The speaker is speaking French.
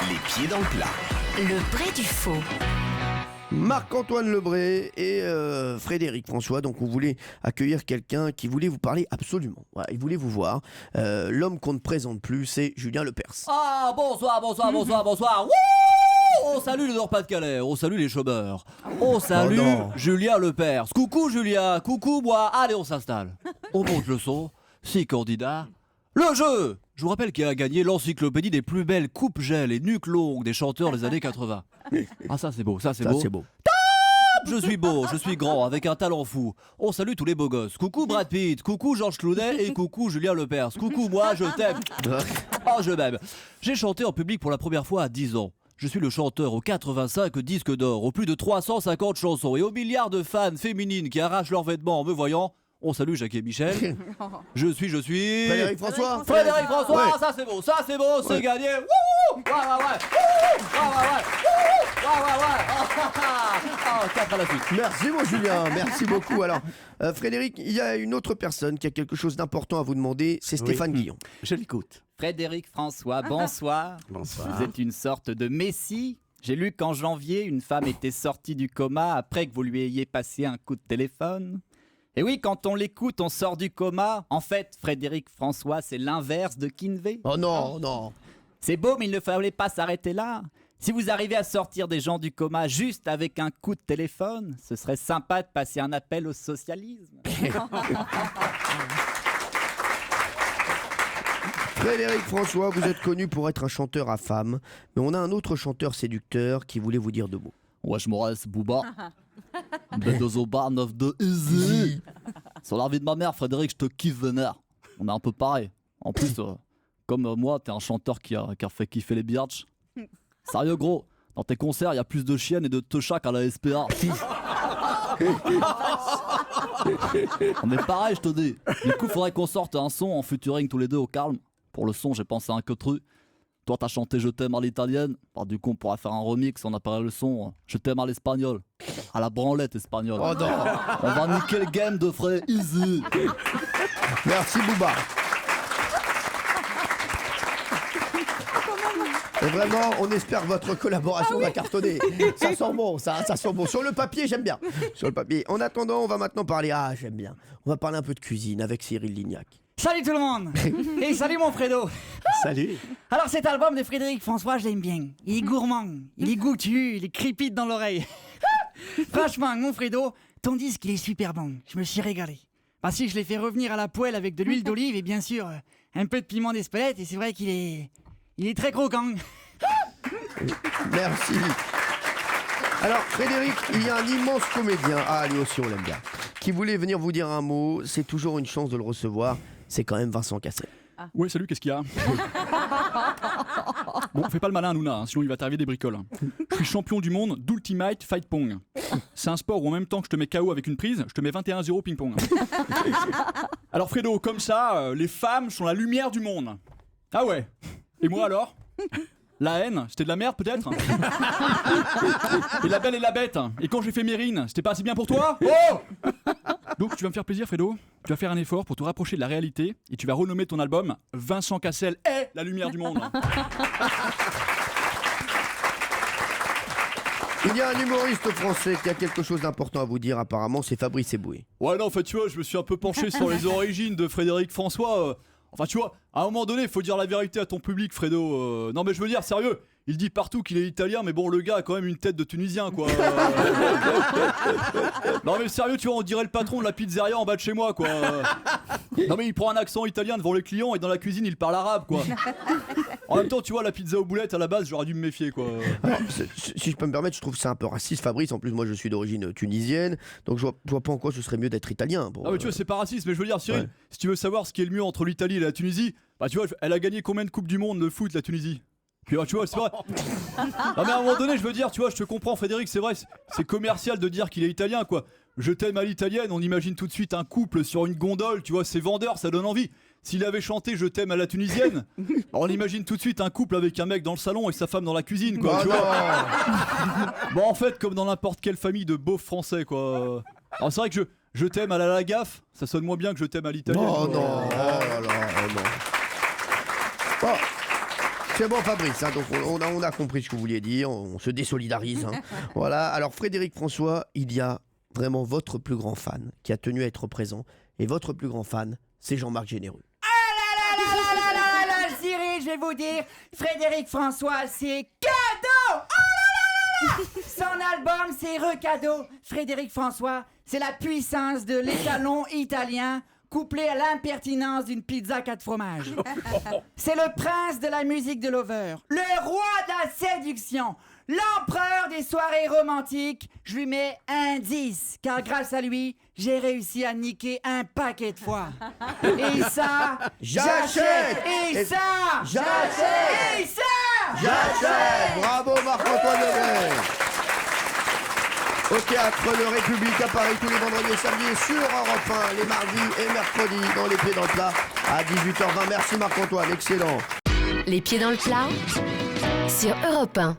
Les pieds dans le plat. Le vrai du faux. Marc-Antoine Lebré et Frédéric François. Donc on voulait accueillir quelqu'un qui voulait vous parler absolument. Voilà, il voulait vous voir. L'homme qu'on ne présente plus, c'est Julien Lepers. Ah, bonsoir. Wouh, on salue le Nord-Pas-de-Calais, on salue les chômeurs. On salue Julien Lepers. Coucou Julien, coucou moi. Allez, on s'installe. On monte le son. 6 candidats. Le jeu. Je vous rappelle qu'il a gagné l'encyclopédie des plus belles coupes gel et nuques longues des chanteurs des années 80. Ah, ça c'est beau, ça c'est beau. Je suis beau, je suis grand, avec un talent fou. On salue tous les beaux gosses. Coucou Brad Pitt, coucou Georges Clooney et coucou Julien Lepers. Coucou moi, je t'aime. Oh, je m'aime. J'ai chanté en public pour la première fois à 10 ans. Je suis le chanteur aux 85 disques d'or, aux plus de 350 chansons et aux milliards de fans féminines qui arrachent leurs vêtements en me voyant. On salue Jacques et Michel. Je suis. Frédéric François. Frédéric François, Ouais. ça c'est beau, c'est gagné. Wouh, ouais. Oh, 4 à la suite. Merci mon Julien, merci beaucoup. Alors Frédéric, il y a une autre personne qui a quelque chose d'important à vous demander, c'est Stéphane Guillon. Je l'écoute. Frédéric François, bonsoir. Bonsoir. Vous êtes une sorte de messie. J'ai lu qu'en janvier, une femme était sortie du coma après que vous lui ayez passé un coup de téléphone. Et oui, quand on l'écoute, on sort du coma. En fait, Frédéric François, c'est l'inverse de Kinvey. Oh non. C'est beau, mais il ne fallait pas s'arrêter là. Si vous arrivez à sortir des gens du coma juste avec un coup de téléphone, ce serait sympa de passer un appel au socialisme. Frédéric François, vous êtes connu pour être un chanteur à femmes, mais on a un autre chanteur séducteur qui voulait vous dire 2 mots. Wesh Maurice, Booba. B2O 92 Easy. Sur la vie de ma mère, Frédéric, je te kiffe vénère. On est un peu pareil. En plus, comme moi, t'es un chanteur qui a fait kiffer les biatchs. Sérieux gros, dans tes concerts, il y a plus de chiennes et de teuchas qu'à la SPA. On est pareil, je te dis. Du coup, faudrait qu'on sorte un son en featuring tous les deux au calme. Pour le son, j'ai pensé à un queutru. Toi, t'as chanté Je t'aime à l'italienne. Bah, du coup, on pourra faire un remix, on appellera le son Je t'aime à l'espagnol. À la branlette espagnole. Oh non. On va niquer le game de frais easy. Merci Bouba. Et vraiment, on espère que votre collaboration va cartonner. Ça sent bon, ça sent bon. Sur le papier, j'aime bien. Sur le papier. En attendant, on va maintenant parler. Ah, j'aime bien. On va parler un peu de cuisine avec Cyril Lignac. Salut tout le monde. Et salut mon Fredo. Salut. Alors cet album de Frédéric François, je l'aime bien. Il est gourmand, il est goûtu, il est crépite dans l'oreille. Franchement, mon Fredo, ton disque il est super bon. Je me suis régalé. Parce que je l'ai fait revenir à la poêle avec de l'huile d'olive et bien sûr un peu de piment d'Espelette et c'est vrai qu'il est très croquant. Merci. Alors, Frédéric, il y a un immense comédien, lui aussi on l'aime bien, qui voulait venir vous dire un mot. C'est toujours une chance de le recevoir. C'est quand même Vincent Cassel. Ouais, salut, qu'est-ce qu'il y a? Bon, fais pas le malin, Nouna, sinon il va t'arriver des bricoles. Je suis champion du monde d'Ultimate Fight Pong. C'est un sport où en même temps que je te mets KO avec une prise, je te mets 21-0 ping-pong. Alors Fredo, comme ça, les femmes sont la lumière du monde. Ah ouais? Et moi alors? La haine, c'était de la merde peut-être? Et la belle et la bête? Et quand j'ai fait Mérine, c'était pas assez bien pour toi? Oh! Donc tu vas me faire plaisir Fredo, tu vas faire un effort pour te rapprocher de la réalité et tu vas renommer ton album Vincent Cassel est la lumière du monde. Il y a un humoriste français qui a quelque chose d'important à vous dire apparemment, c'est Fabrice Eboué. Ouais non en fait tu vois, je me suis un peu penché sur les origines de Frédéric François. Enfin tu vois, à un moment donné, il faut dire la vérité à ton public Fredo. Non mais je veux dire, sérieux, il dit partout qu'il est italien, mais bon le gars a quand même une tête de Tunisien quoi. Non mais sérieux, tu vois, on dirait le patron de la pizzeria en bas de chez moi quoi. Non mais il prend un accent italien devant les clients et dans la cuisine il parle arabe quoi. En même temps tu vois, la pizza aux boulettes à la base j'aurais dû me méfier quoi. Alors, si je peux me permettre, je trouve que c'est un peu raciste Fabrice. En plus moi je suis d'origine tunisienne, donc je vois pas en quoi ce serait mieux d'être italien. Ah mais tu vois, c'est pas raciste, mais je veux dire Cyril, si tu veux savoir ce qui est le mieux entre l'Italie et la Tunisie, bah tu vois, elle a gagné combien de coupes du monde de foot la Tunisie? Puis tu vois, c'est vrai. Non mais à un moment donné, je veux dire, tu vois, je te comprends Frédéric, c'est vrai, c'est commercial de dire qu'il est italien quoi. Je t'aime à l'italienne, on imagine tout de suite un couple sur une gondole, tu vois, c'est vendeur, ça donne envie. S'il avait chanté Je t'aime à la tunisienne, on imagine tout de suite un couple avec un mec dans le salon et sa femme dans la cuisine quoi, tu vois. Bon en fait, comme dans n'importe quelle famille de beaufs français quoi. Alors c'est vrai que je t'aime à la gaffe, ça sonne moins bien que Je t'aime à l'italienne. Oh non, oh là là, oh non. Oh. C'est bon, Fabrice, hein, donc on a compris ce que vous vouliez dire, on se désolidarise. Hein. Voilà, alors Frédéric François, il y a vraiment votre plus grand fan qui a tenu à être présent, et votre plus grand fan, c'est Jean-Marc Généreux. Cyril, je vais vous dire, Frédéric François, c'est cadeau. Son album, c'est Recado. Frédéric François, c'est la puissance de l'étalon italien couplé à l'impertinence d'une pizza 4 fromages. C'est le prince de la musique de Lover, le roi de la séduction, l'empereur des soirées romantiques. Je lui mets un 10, car grâce à lui, j'ai réussi à niquer un paquet de fois. Et ça, J'achète. Et ça, J'achète. Et ça, J'achète. Bravo Marc-Antoine Lebré. Au théâtre Le République à Paris tous les vendredis et samedis et sur Europe 1 les mardis et mercredis dans Les Pieds dans le Plat à 18h20. Merci Marc-Antoine, excellent. Les pieds dans le plat sur Europe 1.